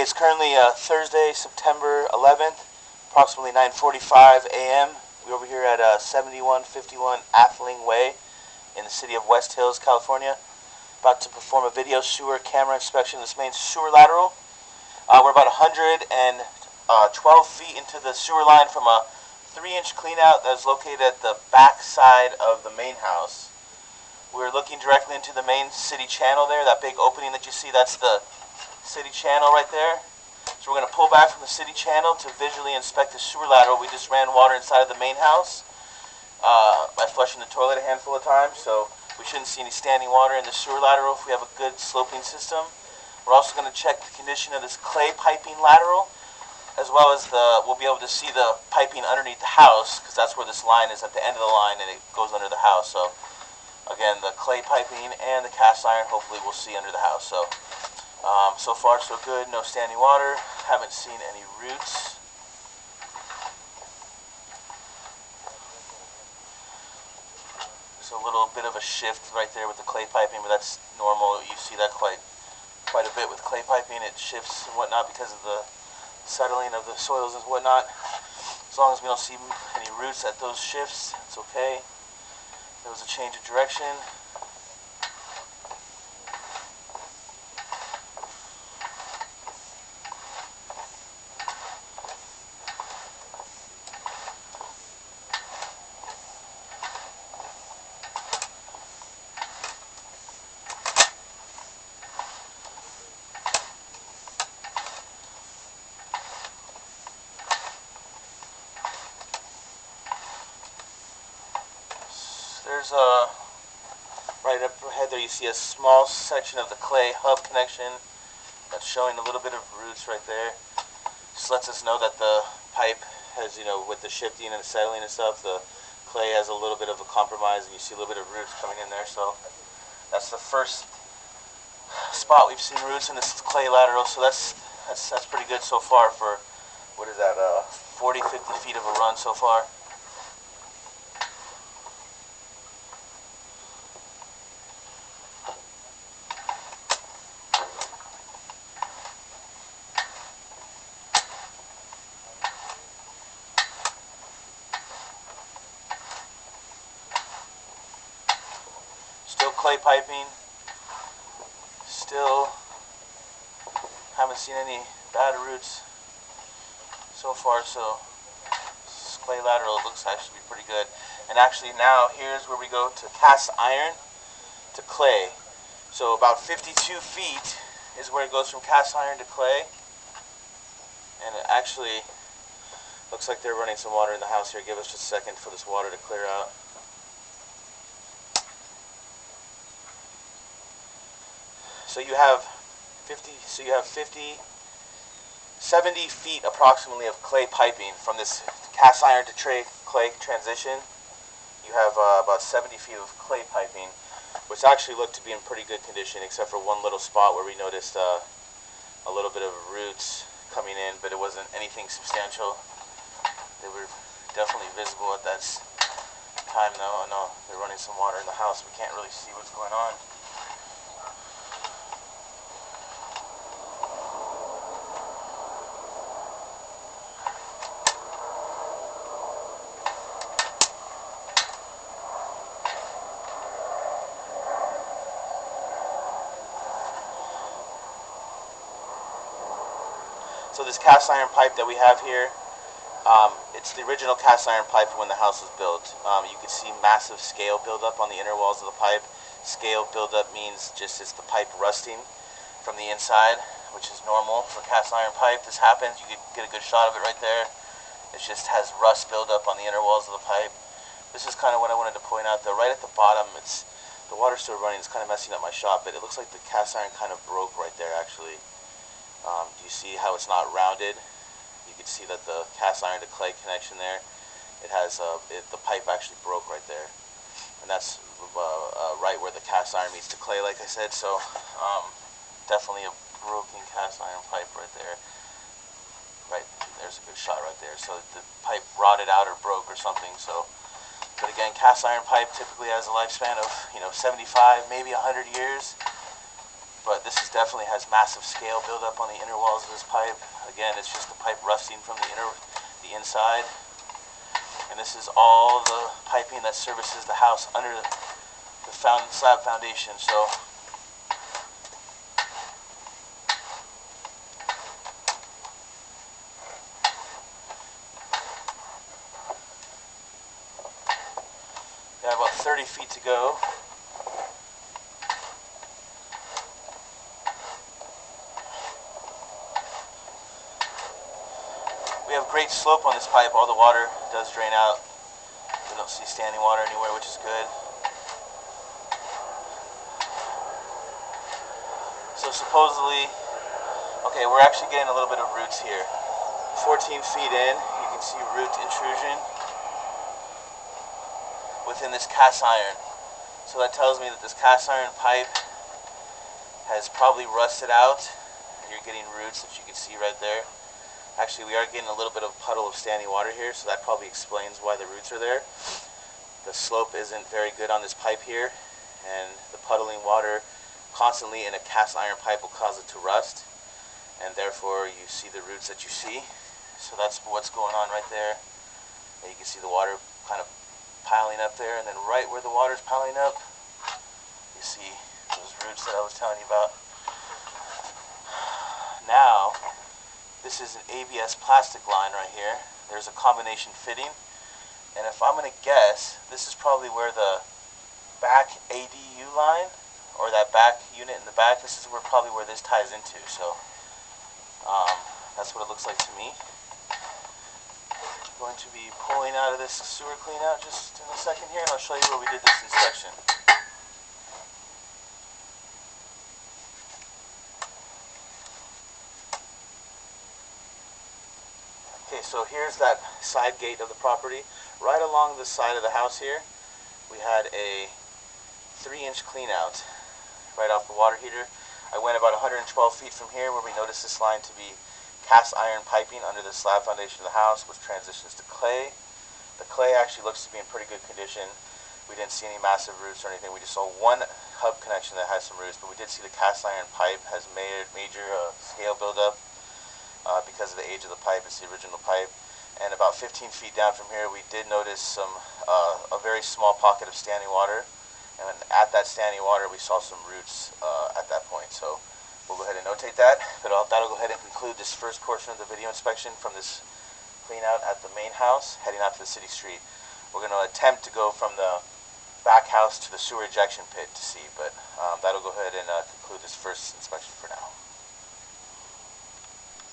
it's currently Thursday, September 11th, approximately 9:45 a.m. We're over here at 7151 Atheling Way in the city of West Hills, California, about to perform a video sewer camera inspection of this main sewer lateral. We're about 112 feet into the sewer line from a 3-inch cleanout that's located at the back side of the main house. We're looking directly into the main city channel there, that big opening that you see, that's the city channel right there. So we're going to pull back from the city channel to visually inspect the sewer lateral. We just ran water inside of the main house by flushing the toilet a handful of times, so we shouldn't see any standing water in the sewer lateral if we have a good sloping system. We're also going to check the condition of this clay piping lateral, as well as we'll be able to see the piping underneath the house, because that's where this line is, at the end of the line, and it goes under the house. So again, the clay piping and the cast iron, hopefully we'll see under the house. So far so good, no standing water, haven't seen any roots. There's a little bit of a shift right there with the clay piping, but that's normal. You see that quite a bit with clay piping. It shifts and whatnot because of the settling of the soils and whatnot. As long as we don't see any roots at those shifts, it's okay. There was a change of direction. There's right up ahead there, you see a small section of the clay hub connection that's showing a little bit of roots right there. Just lets us know that the pipe has, with the shifting and the settling and stuff, the clay has a little bit of a compromise, and you see a little bit of roots coming in there. So that's the first spot we've seen roots in this clay lateral. So that's pretty good so far for, 40-50 feet of a run so far. Still clay piping, still haven't seen any bad roots so far, so this clay lateral looks actually pretty good. And actually now here's where we go to cast iron to clay. So about 52 feet is where it goes from cast iron to clay, and it actually looks like they're running some water in the house here. Give us just a second for this water to clear out. So you have 70 feet approximately of clay piping from this cast iron to clay transition. You have about 70 feet of clay piping, which actually looked to be in pretty good condition, except for one little spot where we noticed a little bit of roots coming in, but it wasn't anything substantial. They were definitely visible at that time, though. I know they're running some water in the house. We can't really see what's going on. So this cast iron pipe that we have here, it's the original cast iron pipe from when the house was built. You can see massive scale buildup on the inner walls of the pipe. Scale buildup means just it's the pipe rusting from the inside, which is normal for cast iron pipe. This happens, you can get a good shot of it right there. It just has rust buildup on the inner walls of the pipe. This is kind of what I wanted to point out though. Right at the bottom, the water's still running. It's kind of messing up my shot, but it looks like the cast iron kind of broke right there actually. Do you see how it's not rounded? You can see that the cast iron to clay connection there, it has the pipe actually broke right there, and that's right where the cast iron meets the clay, like I said. So definitely a broken cast iron pipe right there. Right there's a good shot right there. So the pipe rotted out or broke or something. So, but again, cast iron pipe typically has a lifespan of 75, maybe 100 years. But this definitely has massive scale buildup on the inner walls of this pipe. Again, it's just the pipe rusting from the inside. And this is all the piping that services the house under the slab foundation. So we have about 30 feet to go. We have great slope on this pipe. All the water does drain out. We don't see standing water anywhere, which is good. So supposedly, okay, we're actually getting a little bit of roots here. 14 feet in, you can see root intrusion within this cast iron. So that tells me that this cast iron pipe has probably rusted out. You're getting roots that you can see right there. Actually, we are getting a little bit of puddle of standing water here, so that probably explains why the roots are there. The slope isn't very good on this pipe here, and the puddling water constantly in a cast iron pipe will cause it to rust, and therefore you see the roots that you see. So that's what's going on right there. And you can see the water kind of piling up there, and then right where the water's piling up, you see those roots that I was telling you about. Now, this is an ABS plastic line right here. There's a combination fitting. And if I'm going to guess, this is probably where the back ADU line, or that back unit in the back, this is probably where this ties into. So that's what it looks like to me. I'm going to be pulling out of this sewer clean out just in a second here, and I'll show you where we did this inspection. Okay, so here's that side gate of the property. Right along the side of the house here, we had a 3-inch clean out right off the water heater. I went about 112 feet from here where we noticed this line to be cast iron piping under the slab foundation of the house, which transitions to clay. The clay actually looks to be in pretty good condition. We didn't see any massive roots or anything. We just saw one hub connection that has some roots, but we did see the cast iron pipe has major scale buildup. Because of the age of the pipe. It's the original pipe. And about 15 feet down from here, we did notice a very small pocket of standing water. And at that standing water, we saw some roots at that point. So we'll go ahead and notate that. But that'll go ahead and conclude this first portion of the video inspection from this clean out at the main house, heading out to the city street. We're going to attempt to go from the back house to the sewer ejection pit to see. But that'll go ahead and conclude this first inspection for now.